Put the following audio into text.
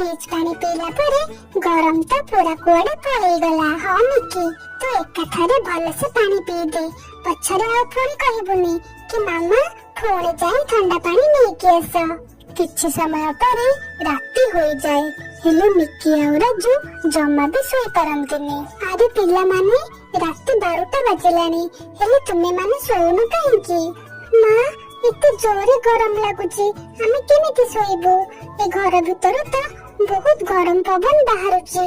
Fridge पानी पीला परे गरम तो पूरा कुआडे पळेई गला। हाँ मिकी तू एकाथरे भल से पानी पी दे, पछरे आ पुणी कहबुनी कि मामा पुणी जाई ठंडा पानी नेकी आस। किछि समय परे राती होई जाए, हेले मिकी आ राजू जमा भी सोई पारंतिनी। अरे पिला माने राती 12टा बाजिलानी, हेले तुमे माने सोउनु काहेकि? मां एते जोरे गरम लागुची, आमे केमिति सोइबु? ए घर भितर तो बहुत गरम पवन बाहरुची।